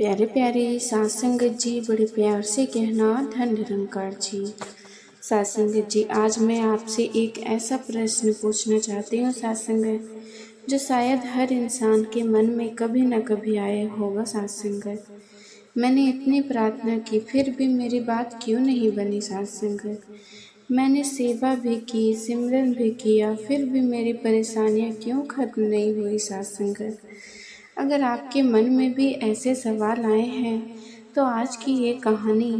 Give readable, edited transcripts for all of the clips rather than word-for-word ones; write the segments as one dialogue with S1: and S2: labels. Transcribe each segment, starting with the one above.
S1: प्यारे प्यारे साथ संगत जी, बड़े प्यार से कहना धन निरंकार जी। साथ संगत जी, आज मैं आपसे एक ऐसा प्रश्न पूछना चाहती हूँ साथ संगत, जो शायद हर इंसान के मन में कभी न कभी आया होगा। साथ संगत, मैंने इतनी प्रार्थना की फिर भी मेरी बात क्यों नहीं बनी। साथ संगत, मैंने सेवा भी की, सिमरन भी किया, फिर भी मेरी परेशानियाँ क्यों खत्म नहीं हुई। साथ संगत, अगर आपके मन में भी ऐसे सवाल आए हैं तो आज की ये कहानी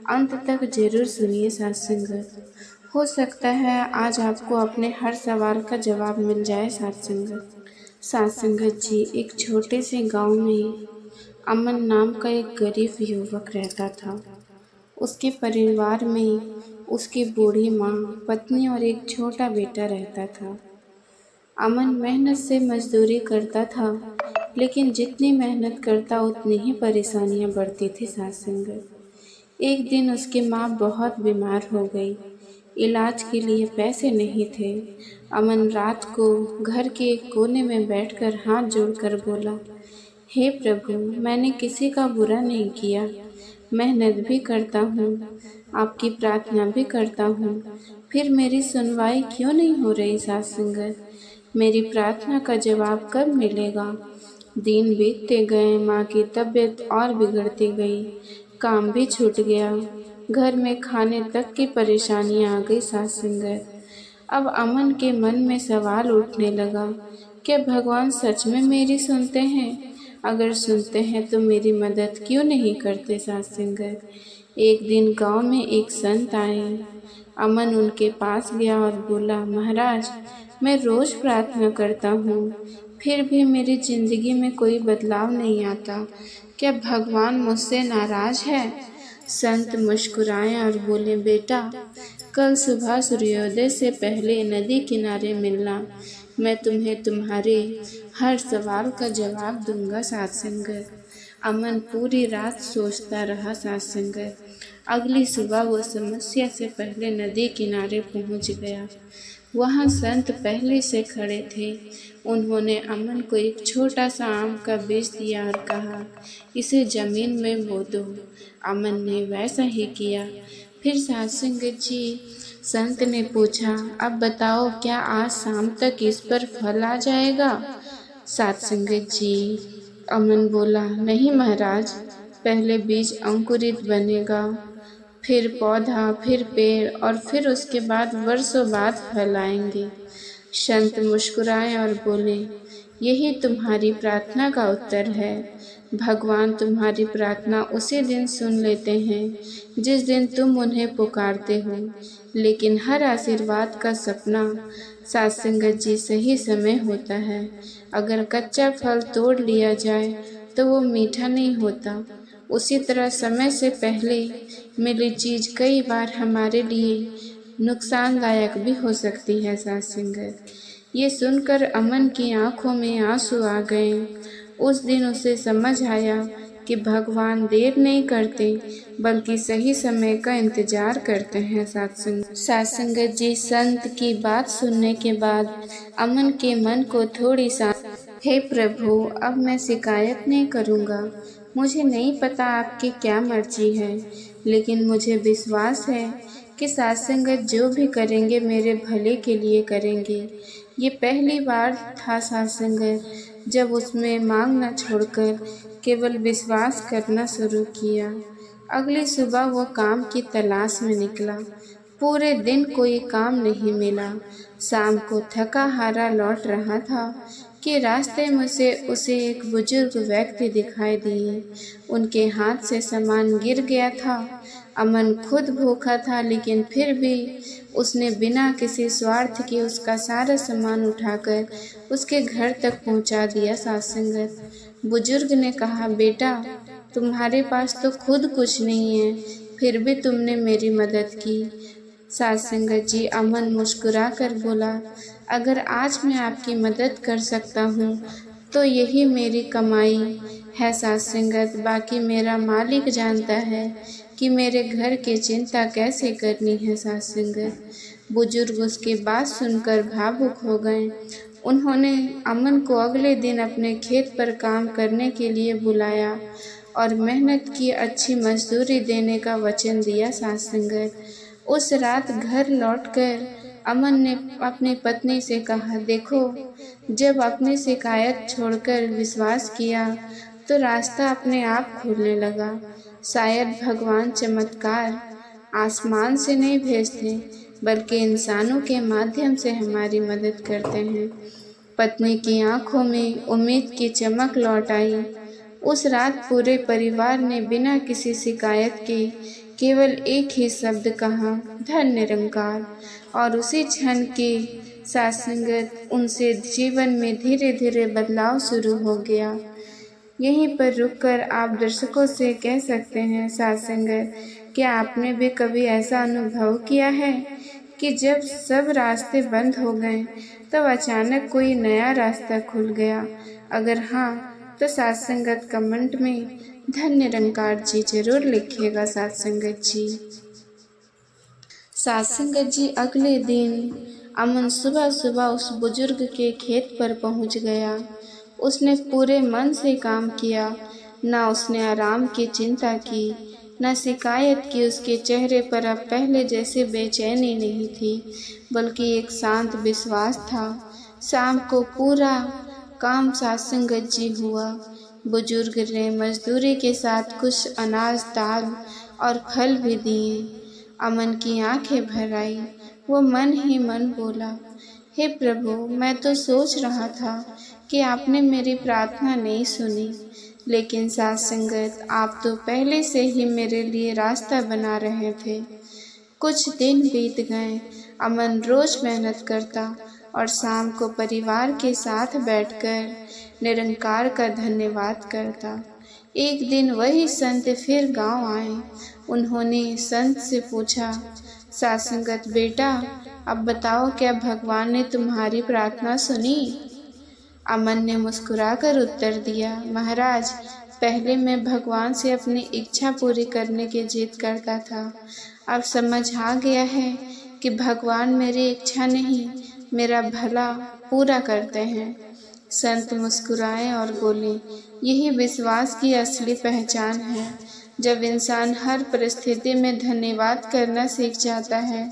S1: अंत तक जरूर सुनिए। साथ संगत, हो सकता है आज आपको अपने हर सवाल का जवाब मिल जाए। साथ संगत जी, एक छोटे से गांव में अमन नाम का एक गरीब युवक रहता था। उसके परिवार में उसकी बूढ़ी माँ, पत्नी और एक छोटा बेटा रहता था। अमन मेहनत से मजदूरी करता था, लेकिन जितनी मेहनत करता उतनी ही परेशानियां बढ़ती थी। साथ संगत, एक दिन उसकी माँ बहुत बीमार हो गई। इलाज के लिए पैसे नहीं थे। अमन रात को घर के एक कोने में बैठकर हाथ जोड़कर बोला, हे प्रभु, मैंने किसी का बुरा नहीं किया, मेहनत भी करता हूँ, आपकी प्रार्थना भी करता हूँ, फिर मेरी सुनवाई क्यों नहीं हो रही। साथ संगत, मेरी प्रार्थना का जवाब कब मिलेगा। दिन बीतते गए, माँ की तबीयत और बिगड़ती गई, काम भी छूट गया, घर में खाने तक की परेशानियाँ आ गई। साथ संगत, अब अमन के मन में सवाल उठने लगा, क्या भगवान सच में मेरी सुनते हैं? अगर सुनते हैं तो मेरी मदद क्यों नहीं करते। साथ संगत, एक दिन गांव में एक संत आए। अमन उनके पास गया और बोला, महाराज, मैं रोज प्रार्थना करता हूँ, फिर भी मेरी जिंदगी में कोई बदलाव नहीं आता, क्या भगवान मुझसे नाराज है? संत मुस्कुराए और बोले, बेटा, कल सुबह सूर्योदय से पहले नदी किनारे मिलना, मैं तुम्हें तुम्हारे हर सवाल का जवाब दूंगा। साथ संगत, अमन पूरी रात सोचता रहा। साथ संगत, अगली सुबह वो समस्या से पहले नदी किनारे पहुंच गया। वहाँ संत पहले से खड़े थे। उन्होंने अमन को एक छोटा सा आम का बीज दिया और कहा, इसे जमीन में बो दो। अमन ने वैसा ही किया। फिर साथ संगत जी, संत ने पूछा, अब बताओ, क्या आज शाम तक इस पर फल आ जाएगा? साथ संगत जी, अमन बोला, नहीं महाराज, पहले बीज अंकुरित बनेगा, फिर पौधा, फिर पेड़ और फिर उसके बाद वर्षों बाद फल आएंगे। संत मुस्कुराए और बोले, यही तुम्हारी प्रार्थना का उत्तर है। भगवान तुम्हारी प्रार्थना उसी दिन सुन लेते हैं जिस दिन तुम उन्हें पुकारते हो, लेकिन हर आशीर्वाद का सपना साथ संगत जी सही समय होता है। अगर कच्चा फल तोड़ लिया जाए तो वो मीठा नहीं होता। उसी तरह समय से पहले मिली चीज कई बार हमारे लिए नुकसानदायक भी हो सकती है। साथ संगत, ये सुनकर अमन की आंखों में आंसू आ गए। उस दिन उसे समझ आया कि भगवान देर नहीं करते, बल्कि सही समय का इंतजार करते हैं। साथ संगत जी, संत की बात सुनने के बाद अमन के मन को थोड़ी हे प्रभु, अब मैं शिकायत नहीं करूँगा। मुझे नहीं पता आपकी क्या मर्जी है, लेकिन मुझे विश्वास है कि साथ संगत जो भी करेंगे मेरे भले के लिए करेंगे। ये पहली बार था साथ संगत जब उसमें मांगना छोड़कर केवल विश्वास करना शुरू किया। अगली सुबह वो काम की तलाश में निकला। पूरे दिन कोई काम नहीं मिला। शाम को थका हारा लौट रहा था कि रास्ते में उसे एक बुजुर्ग व्यक्ति दिखाई दिए। उनके हाथ से सामान गिर गया था। अमन खुद भूखा था, लेकिन फिर भी उसने बिना किसी स्वार्थ के उसका सारा सामान उठाकर उसके घर तक पहुंचा दिया। साथ संगत, बुजुर्ग ने कहा, बेटा, तुम्हारे पास तो खुद कुछ नहीं है, फिर भी तुमने मेरी मदद की। साथ संगत जी, अमन मुस्कुरा कर बोला, अगर आज मैं आपकी मदद कर सकता हूँ तो यही मेरी कमाई है। साथ संगत, बाकी मेरा मालिक जानता है कि मेरे घर की चिंता कैसे करनी है। साथ संगत, बुजुर्ग उसकी बात सुनकर भावुक हो गए। उन्होंने अमन को अगले दिन अपने खेत पर काम करने के लिए बुलाया और मेहनत की अच्छी मजदूरी देने का वचन दिया। साथ संगत उस रात घर लौटकर अमन ने अपनी पत्नी से कहा, देखो, जब अपनी शिकायत छोड़कर विश्वास किया तो रास्ता अपने आप खुलने लगा। शायद भगवान चमत्कार आसमान से नहीं भेजते, बल्कि इंसानों के माध्यम से हमारी मदद करते हैं। पत्नी की आंखों में उम्मीद की चमक लौट आई। उस रात पूरे परिवार ने बिना किसी शिकायत के केवल एक ही शब्द कहा, धन्य निरंकार। और उसी क्षण के साथ संगत उनसे जीवन में धीरे धीरे बदलाव शुरू हो गया। यहीं पर रुककर आप दर्शकों से कह सकते हैं, साथ संगत, क्या आपने भी कभी ऐसा अनुभव किया है कि जब सब रास्ते बंद हो गए तब अचानक कोई नया रास्ता खुल गया? अगर हाँ, तो साथ संगत कमेंट में धन्य निरंकार जी जरूर लिखिएगा। साथ संगत जी, साथ संगत जी, अगले दिन अमन सुबह सुबह उस बुजुर्ग के खेत पर पहुंच गया। उसने पूरे मन से काम किया, ना उसने आराम की चिंता की, न शिकायत की। उसके चेहरे पर अब पहले जैसे बेचैनी नहीं थी, बल्कि एक शांत विश्वास था। शाम को पूरा काम साथ संगत जी हुआ। बुजुर्ग ने मजदूरी के साथ कुछ अनाज, दाल और फल भी दिए। अमन की आंखें भर आई। वो मन ही मन बोला, हे प्रभु, मैं तो सोच रहा था कि आपने मेरी प्रार्थना नहीं सुनी, लेकिन साथ संगत, आप तो पहले से ही मेरे लिए रास्ता बना रहे थे। कुछ दिन बीत गए। अमन रोज मेहनत करता और शाम को परिवार के साथ बैठकर निरंकार का धन्यवाद करता। एक दिन वही संत फिर गांव आए। उन्होंने संत से पूछा, साथ संगत, बेटा, अब बताओ, क्या भगवान ने तुम्हारी प्रार्थना सुनी? अमन ने मुस्कुराकर उत्तर दिया, महाराज, पहले मैं भगवान से अपनी इच्छा पूरी करने की जिद करता था। अब समझ आ गया है कि भगवान मेरी इच्छा नहीं, मेरा भला पूरा करते हैं। संत मुस्कुराए और बोले, यही विश्वास की असली पहचान है। जब इंसान हर परिस्थिति में धन्यवाद करना सीख जाता है,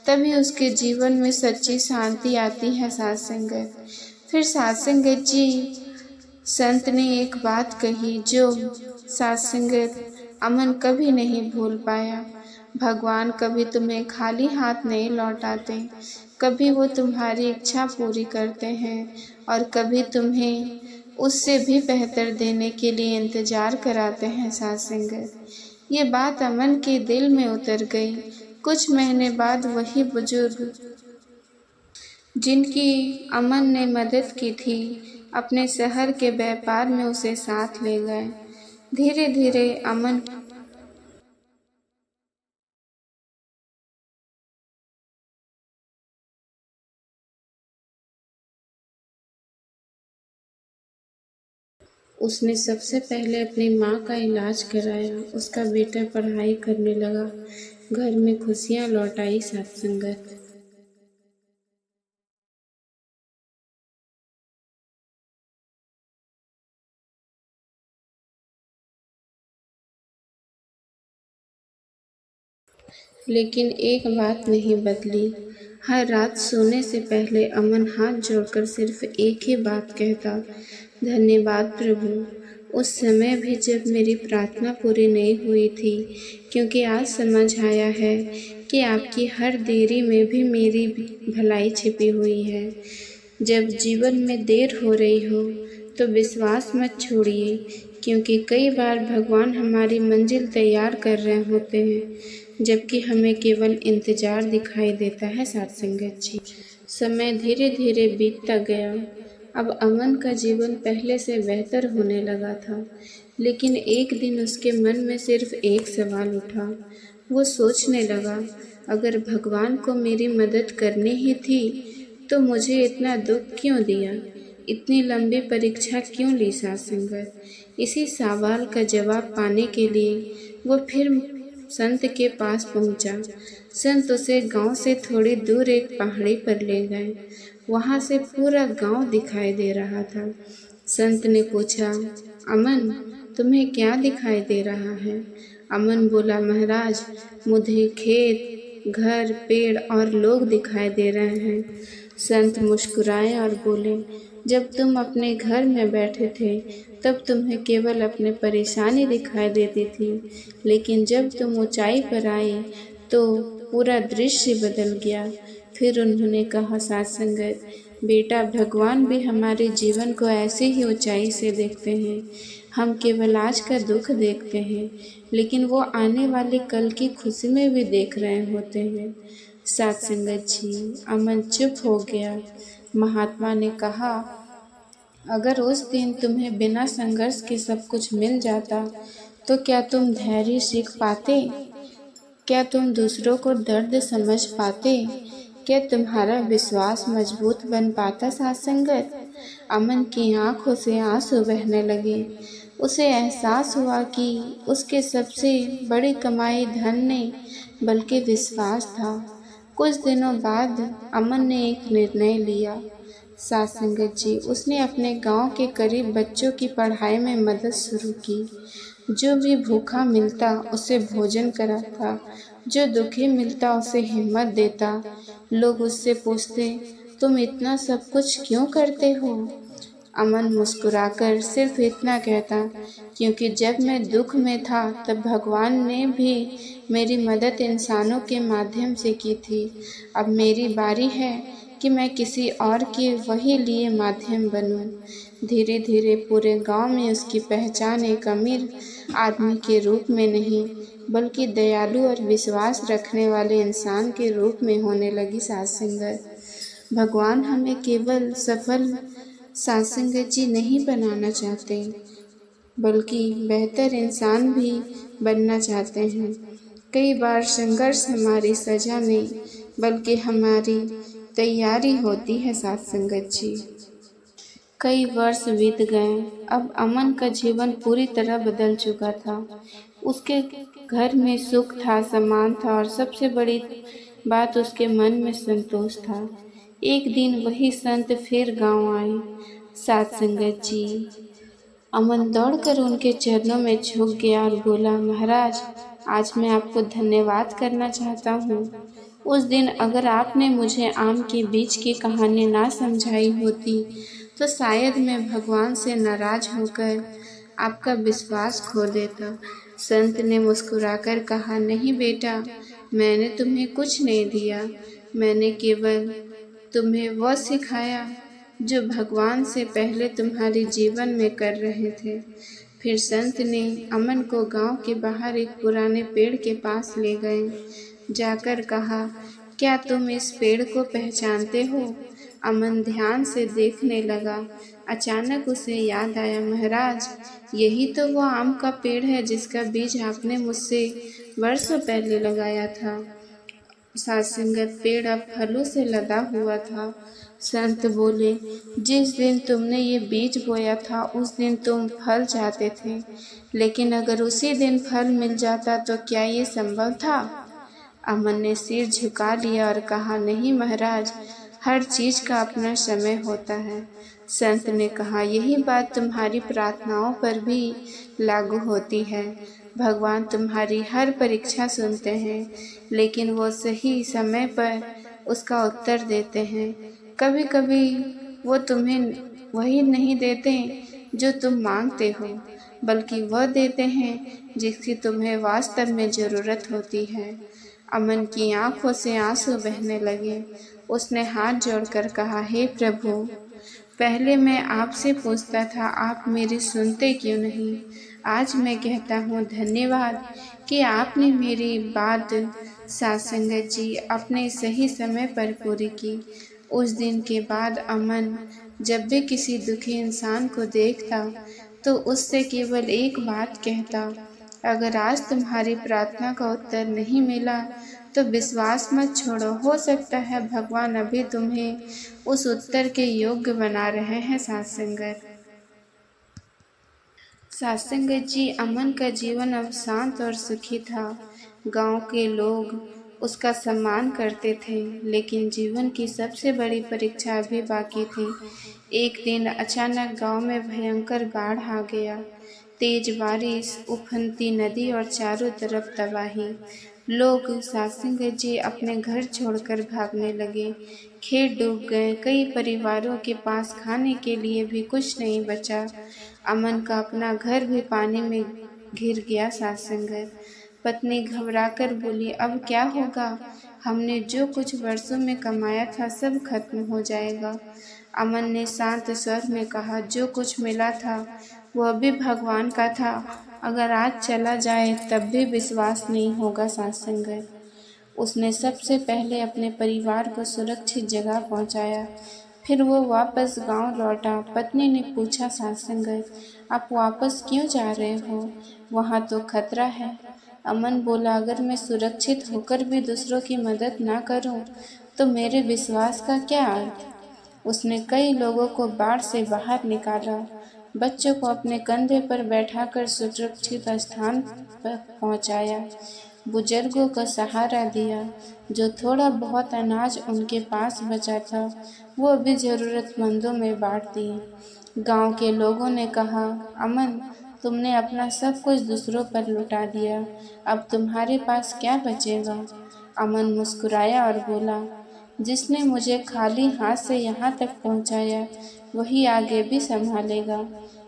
S1: तभी उसके जीवन में सच्ची शांति आती है। साथ संगत, फिर साथ संगत जी, संत ने एक बात कही जो साथ संगत अमन कभी नहीं भूल पाया। भगवान कभी तुम्हें खाली हाथ नहीं लौटाते, कभी वो तुम्हारी इच्छा पूरी करते हैं और कभी तुम्हें उससे भी बेहतर देने के लिए इंतजार कराते हैं। साथ संगत, ये बात अमन के दिल में उतर गई। कुछ महीने बाद वही बुजुर्ग जिनकी अमन ने मदद की थी, अपने शहर के व्यापार में उसे साथ ले गए। धीरे धीरे अमन उसने सबसे पहले अपनी माँ का इलाज कराया। उसका बेटा पढ़ाई करने लगा। घर में खुशियाँ लौट आई। साथ संगत, लेकिन एक बात नहीं बदली। हर रात सोने से पहले अमन हाथ जोड़कर सिर्फ एक ही बात कहता, धन्यवाद प्रभु, उस समय भी जब मेरी प्रार्थना पूरी नहीं हुई थी, क्योंकि आज समझ आया है कि आपकी हर देरी में भी मेरी भलाई छिपी हुई है। जब जीवन में देर हो रही हो तो विश्वास मत छोड़िए, क्योंकि कई बार भगवान हमारी मंजिल तैयार कर रहे होते हैं, जबकि हमें केवल इंतज़ार दिखाई देता है। साथ संगत जी, समय धीरे धीरे बीतता गया। अब अमन का जीवन पहले से बेहतर होने लगा था, लेकिन एक दिन उसके मन में सिर्फ एक सवाल उठा। वो सोचने लगा, अगर भगवान को मेरी मदद करनी ही थी तो मुझे इतना दुख क्यों दिया, इतनी लंबी परीक्षा क्यों ली? साथ संगत, इसी सवाल का जवाब पाने के लिए वो फिर संत के पास पहुंचा। संत उसे गांव से थोड़ी दूर एक पहाड़ी पर ले गए। वहां से पूरा गांव दिखाई दे रहा था। संत ने पूछा, अमन, तुम्हें क्या दिखाई दे रहा है? अमन बोला, महाराज, मुझे खेत, घर, पेड़ और लोग दिखाई दे रहे हैं। संत मुस्कुराए और बोले, जब तुम अपने घर में बैठे थे तब तुम्हें केवल अपनी परेशानी दिखाई देती थी, लेकिन जब तुम ऊंचाई पर आए तो पूरा दृश्य बदल गया। फिर उन्होंने कहा, साथ संगत, बेटा, भगवान भी हमारे जीवन को ऐसे ही ऊंचाई से देखते हैं। हम केवल आज का दुख देखते हैं, लेकिन वो आने वाले कल की खुशी में भी देख रहे होते हैं। साथ संगत जी, अमन चुप हो गया। महात्मा ने कहा, अगर उस दिन तुम्हें बिना संघर्ष के सब कुछ मिल जाता तो क्या तुम धैर्य सीख पाते? क्या तुम दूसरों को दर्द समझ पाते? क्या तुम्हारा विश्वास मजबूत बन पाता? साथ संगत, अमन की आंखों से आंसू बहने लगे। उसे एहसास हुआ कि उसके सबसे बड़ी कमाई धन नहीं बल्कि विश्वास था। कुछ दिनों बाद अमन ने एक निर्णय लिया। साथ संगत जी, उसने अपने गांव के करीब बच्चों की पढ़ाई में मदद शुरू की। जो भी भूखा मिलता उसे भोजन कराता, जो दुखी मिलता उसे हिम्मत देता। लोग उससे पूछते, तुम इतना सब कुछ क्यों करते हो? अमन मुस्कुराकर सिर्फ इतना कहता, क्योंकि जब मैं दुख में था तब भगवान ने भी मेरी मदद इंसानों के माध्यम से की थी। अब मेरी बारी है कि मैं किसी और के वही लिए माध्यम बनूं। धीरे धीरे पूरे गांव में उसकी पहचान एक अमीर आदमी के रूप में नहीं बल्कि दयालु और विश्वास रखने वाले इंसान के रूप में होने लगी। साथ संगत, भगवान हमें केवल सफल साथ संगत जी नहीं बनाना चाहते, बल्कि बेहतर इंसान भी बनना चाहते हैं। कई बार संघर्ष हमारी सजा नहीं बल्कि हमारी तैयारी होती है। साथ संगत जी, कई वर्ष बीत गए। अब अमन का जीवन पूरी तरह बदल चुका था। उसके घर में सुख था, सम्मान था और सबसे बड़ी बात, उसके मन में संतोष था। एक दिन वही संत फिर गांव आए। साथ संगत जी, अमन दौड़कर उनके चरणों में झुक गया और बोला, महाराज, आज मैं आपको धन्यवाद करना चाहता हूँ। उस दिन अगर आपने मुझे आम के बीज की कहानी ना समझाई होती तो शायद मैं भगवान से नाराज होकर आपका विश्वास खो देता। संत ने मुस्कुराकर कहा, नहीं बेटा, मैंने तुम्हें कुछ नहीं दिया, मैंने केवल तुम्हें वह सिखाया जो भगवान से पहले तुम्हारे जीवन में कर रहे थे। फिर संत ने अमन को गांव के बाहर एक पुराने पेड़ के पास ले गए। जाकर कहा, क्या तुम इस पेड़ को पहचानते हो? अमन ध्यान से देखने लगा। अचानक उसे याद आया, महाराज, यही तो वो आम का पेड़ है जिसका बीज आपने मुझसे वर्षों पहले लगाया था। साथ संगत, पेड़ अब फलों से लदा हुआ था। संत बोले, जिस दिन तुमने ये बीज बोया था उस दिन तुम फल चाहते थे, लेकिन अगर उसी दिन फल मिल जाता तो क्या ये संभव था? अमन ने सिर झुका लिया और कहा, नहीं महाराज, हर चीज का अपना समय होता है। संत ने कहा, यही बात तुम्हारी प्रार्थनाओं पर भी लागू होती है। भगवान तुम्हारी हर परीक्षा सुनते हैं, लेकिन वो सही समय पर उसका उत्तर देते हैं। कभी कभी वो तुम्हें वही नहीं देते जो तुम मांगते हो, बल्कि वह देते हैं जिसकी तुम्हें वास्तव में ज़रूरत होती है। अमन की आंखों से आंसू बहने लगे। उसने हाथ जोड़कर कहा, हे प्रभु, पहले मैं आपसे पूछता था, आप मेरी सुनते क्यों नहीं? आज मैं कहता हूँ, धन्यवाद कि आपने मेरी बात साथ संगत जी अपने सही समय पर पूरी की। उस दिन के बाद अमन जब भी किसी दुखी इंसान को देखता तो उससे केवल एक बात कहता, अगर आज तुम्हारी प्रार्थना का उत्तर नहीं मिला तो विश्वास मत छोड़ो, हो सकता है भगवान अभी तुम्हें उस उत्तर के योग्य बना रहे हैं। साथ संगत जी, अमन का जीवन अब शांत और सुखी था। गांव के लोग उसका सम्मान करते थे, लेकिन जीवन की सबसे बड़ी परीक्षा अभी बाकी थी। एक दिन अचानक गांव में भयंकर बाढ़ आ गया। तेज बारिश, उफनती नदी और चारों तरफ तबाही। लोग सासंग जी अपने घर छोड़कर भागने लगे। खेत डूब गए। कई परिवारों के पास खाने के लिए भी कुछ नहीं बचा। अमन का अपना घर भी पानी में घिर गया। सासंग पत्नी घबराकर बोली, अब क्या होगा? हमने जो कुछ वर्षों में कमाया था सब खत्म हो जाएगा। अमन ने शांत स्वर में कहा, जो कुछ मिला था वह भी भगवान का था। अगर आज चला जाए तब भी विश्वास नहीं होगा। सासंग उसने सबसे पहले अपने परिवार को सुरक्षित जगह पहुंचाया। फिर वो वापस गांव लौटा। पत्नी ने पूछा, सासंग आप वापस क्यों जा रहे हो? वहाँ तो खतरा है। अमन बोला, अगर मैं सुरक्षित होकर भी दूसरों की मदद ना करूं, तो मेरे विश्वास का क्या अर्थ? उसने कई लोगों को बाढ़ से बाहर निकाला। बच्चों को अपने कंधे पर बैठाकर सुरक्षित स्थान पर पहुंचाया। बुजुर्गों को सहारा दिया। जो थोड़ा बहुत अनाज उनके पास बचा था वो भी जरूरतमंदों में बांट दिए। गांव के लोगों ने कहा, अमन तुमने अपना सब कुछ दूसरों पर लुटा दिया, अब तुम्हारे पास क्या बचेगा? अमन मुस्कुराया और बोला, जिसने मुझे खाली हाथ से यहाँ तक पहुँचाया वही आगे भी संभालेगा।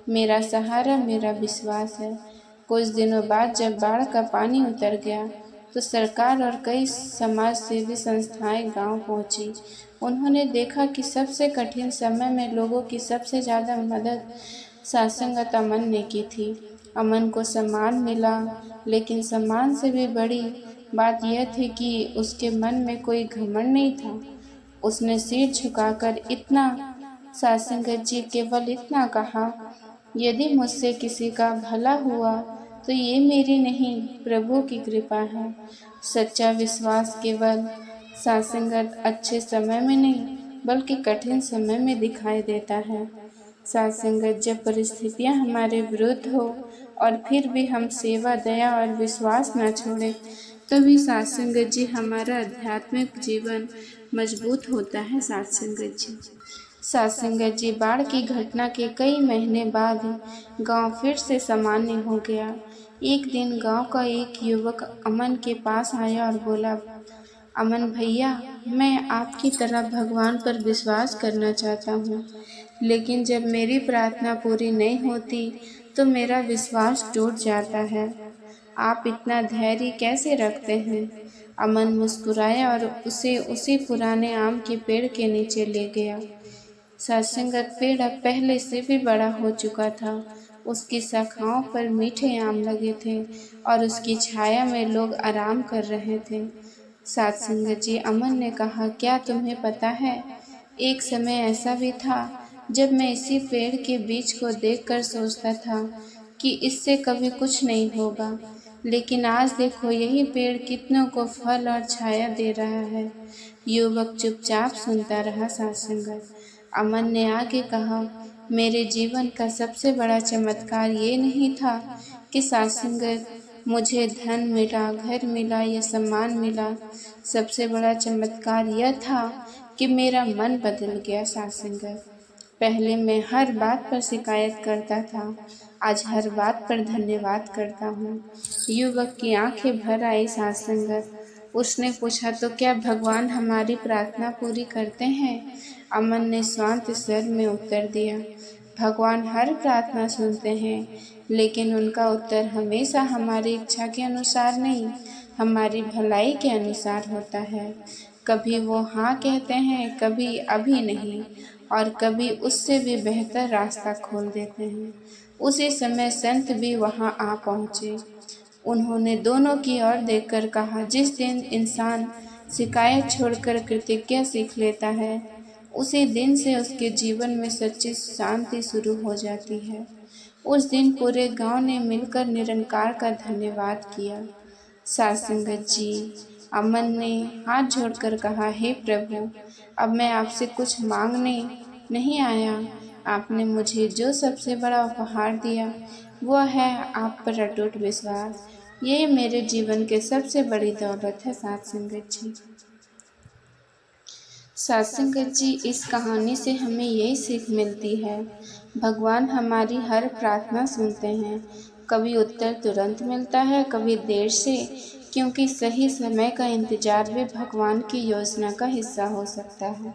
S1: मेरा सहारा मेरा विश्वास है। कुछ दिनों बाद जब बाढ़ का पानी उतर गया तो सरकार और कई समाज सेवी संस्थाएं गांव पहुंची। उन्होंने देखा कि सबसे कठिन समय में लोगों की सबसे ज़्यादा मदद सासंगत अमन ने की थी। अमन को सम्मान मिला, लेकिन सम्मान से भी बड़ी बात यह थी कि उसके मन में कोई घमंड नहीं था। उसने सिर झुकाकर इतना सासंगत जी केवल इतना कहा, यदि मुझसे किसी का भला हुआ तो ये मेरी नहीं प्रभु की कृपा है। सच्चा विश्वास केवल सासंगत अच्छे समय में नहीं बल्कि कठिन समय में दिखाई देता है। सासंगत जब परिस्थितियां हमारे विरुद्ध हो और फिर भी हम सेवा, दया और विश्वास न छोड़ें, तभी सासंगत जी हमारा आध्यात्मिक जीवन मजबूत होता है। सासंगत जी बाढ़ की घटना के कई महीने बाद गांव फिर से सामान्य हो गया। एक दिन गांव का एक युवक अमन के पास आया और बोला, अमन भैया, मैं आपकी तरह भगवान पर विश्वास करना चाहता हूँ, लेकिन जब मेरी प्रार्थना पूरी नहीं होती तो मेरा विश्वास टूट जाता है। आप इतना धैर्य कैसे रखते हैं? अमन मुस्कुराया और उसे उसी पुराने आम के पेड़ के नीचे ले गया। सासंगत पेड़ अब पहले से भी बड़ा हो चुका था। उसकी शाखाओं पर मीठे आम लगे थे और उसकी छाया में लोग आराम कर रहे थे। सासंगत जी, अमन ने कहा, क्या तुम्हें पता है, एक समय ऐसा भी था जब मैं इसी पेड़ के बीज को देखकर सोचता था कि इससे कभी कुछ नहीं होगा, लेकिन आज देखो यही पेड़ कितनों को फल और छाया दे रहा है। युवक चुपचाप सुनता रहा। सासंगत अमन ने आगे कहा, मेरे जीवन का सबसे बड़ा चमत्कार ये नहीं था कि सासंगत मुझे धन मिला, घर मिला या सम्मान मिला। सबसे बड़ा चमत्कार यह था कि मेरा मन बदल गया। सासंगत पहले मैं हर बात पर शिकायत करता था, आज हर बात पर धन्यवाद करता हूँ। युवक की आंखें भर आई। सासंगत उसने पूछा, तो क्या भगवान हमारी प्रार्थना पूरी करते हैं? अमन ने शांत स्वर में उत्तर दिया, भगवान हर प्रार्थना सुनते हैं, लेकिन उनका उत्तर हमेशा हमारी इच्छा के अनुसार नहीं, हमारी भलाई के अनुसार होता है। कभी वो हाँ कहते हैं, कभी अभी नहीं, और कभी उससे भी बेहतर रास्ता खोल देते हैं। उसी समय संत भी वहाँ आ पहुँचे। उन्होंने दोनों की ओर देखकर कहा, जिस दिन इंसान शिकायत छोड़कर कृतज्ञता सीख लेता है, उसी दिन से उसके जीवन में सच्ची शांति शुरू हो जाती है। उस दिन पूरे गांव ने मिलकर निरंकार का धन्यवाद किया। सासंगत जी, अमन ने हाथ जोड़कर कहा, हे प्रभु, अब मैं आपसे कुछ मांगने नहीं आया। आपने मुझे जो सबसे बड़ा उपहार दिया वो है आप पर अटूट विश्वास। ये मेरे जीवन के सबसे बड़ी दौलत है। सत्संगत जी, इस कहानी से हमें यही सीख मिलती है, भगवान हमारी हर प्रार्थना सुनते हैं, कभी उत्तर तुरंत मिलता है, कभी देर से, क्योंकि सही समय का इंतजार भी भगवान की योजना का हिस्सा हो सकता है।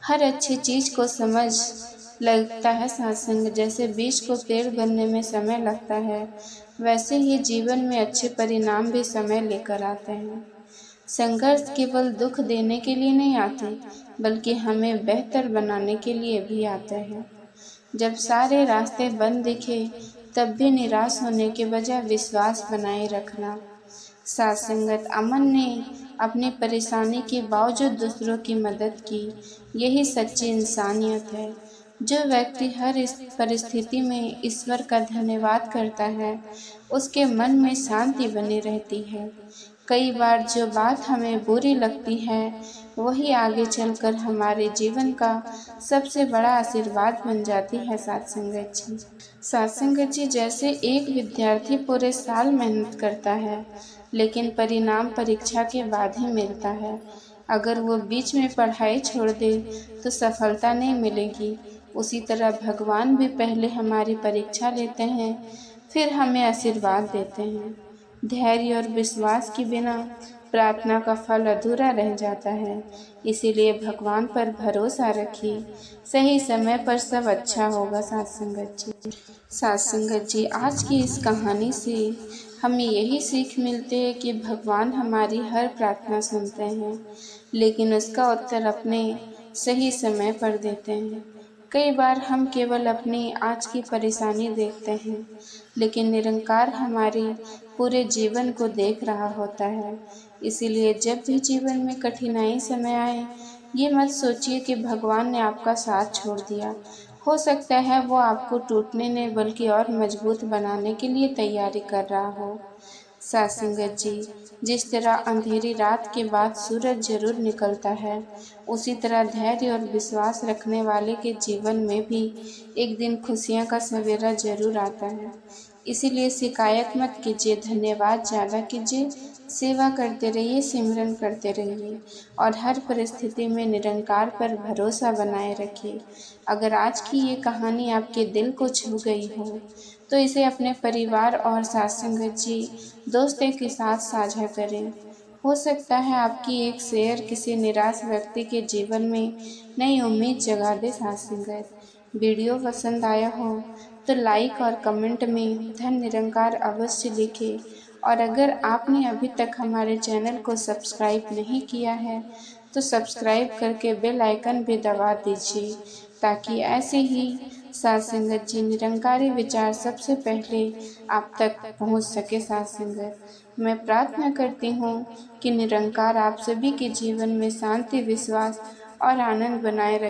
S1: हर अच्छी चीज़ को समझ लगता है सत्संग। जैसे बीज को पेड़ बनने में समय लगता है, वैसे ही जीवन में अच्छे परिणाम भी समय लेकर आते हैं। संघर्ष केवल दुख देने के लिए नहीं आते, बल्कि हमें बेहतर बनाने के लिए भी आते हैं। जब सारे रास्ते बंद दिखे, तब भी निराश होने के बजाय विश्वास बनाए रखना। साथ संगत अमन ने अपनी परेशानी के बावजूद दूसरों की मदद की। यही सच्ची इंसानियत है। जो व्यक्ति हर इस परिस्थिति में ईश्वर का धन्यवाद करता है, उसके मन में शांति बनी रहती है। कई बार जो बात हमें बुरी लगती है, वही आगे चलकर हमारे जीवन का सबसे बड़ा आशीर्वाद बन जाती है। सत्संगत जी, सत्संगत जी, जैसे एक विद्यार्थी पूरे साल मेहनत करता है, लेकिन परिणाम परीक्षा के बाद ही मिलता है। अगर वो बीच में पढ़ाई छोड़ दे तो सफलता नहीं मिलेगी। उसी तरह भगवान भी पहले हमारी परीक्षा लेते हैं, फिर हमें आशीर्वाद देते हैं। धैर्य और विश्वास के बिना प्रार्थना का फल अधूरा रह जाता है। इसीलिए भगवान पर भरोसा रखिए, सही समय पर सब अच्छा होगा। सत्संगत जी, सत्संगत जी, आज की इस कहानी से हमें यही सीख मिलती है कि भगवान हमारी हर प्रार्थना सुनते हैं, लेकिन उसका उत्तर अपने सही समय पर देते हैं। कई बार हम केवल अपनी आज की परेशानी देखते हैं, लेकिन निरंकार हमारी पूरे जीवन को देख रहा होता है। इसीलिए जब भी जीवन में कठिनाई समय आए, ये मत सोचिए कि भगवान ने आपका साथ छोड़ दिया। हो सकता है वो आपको टूटने नहीं, बल्कि और मजबूत बनाने के लिए तैयारी कर रहा हो। सत्संगत जी, जिस तरह अंधेरी रात के बाद सूरज जरूर निकलता है, उसी तरह धैर्य और विश्वास रखने वाले के जीवन में भी एक दिन खुशियां का सवेरा जरूर आता है। इसीलिए शिकायत मत कीजिए, धन्यवाद ज़्यादा कीजिए, सेवा करते रहिए, सिमरन करते रहिए और हर परिस्थिति में निरंकार पर भरोसा बनाए रखिए। अगर आज की ये कहानी आपके दिल को छू गई हो, तो इसे अपने परिवार और सत्संगत जी, दोस्तों के साथ साझा करें। हो सकता है आपकी एक शेयर किसी निराश व्यक्ति के जीवन में नई उम्मीद जगा दे। सत्संगत, वीडियो पसंद आया हो तो लाइक और कमेंट में धन निरंकार अवश्य लिखें। और अगर आपने अभी तक हमारे चैनल को सब्सक्राइब नहीं किया है, तो सब्सक्राइब करके बेल आइकन भी दबा दीजिए, ताकि ऐसे ही सत्संगत जी निरंकारी विचार सबसे पहले आप तक पहुंच सके। सत्संगत, मैं प्रार्थना करती हूँ कि निरंकार आप सभी के जीवन में शांति, विश्वास और आनंद बनाए रखे।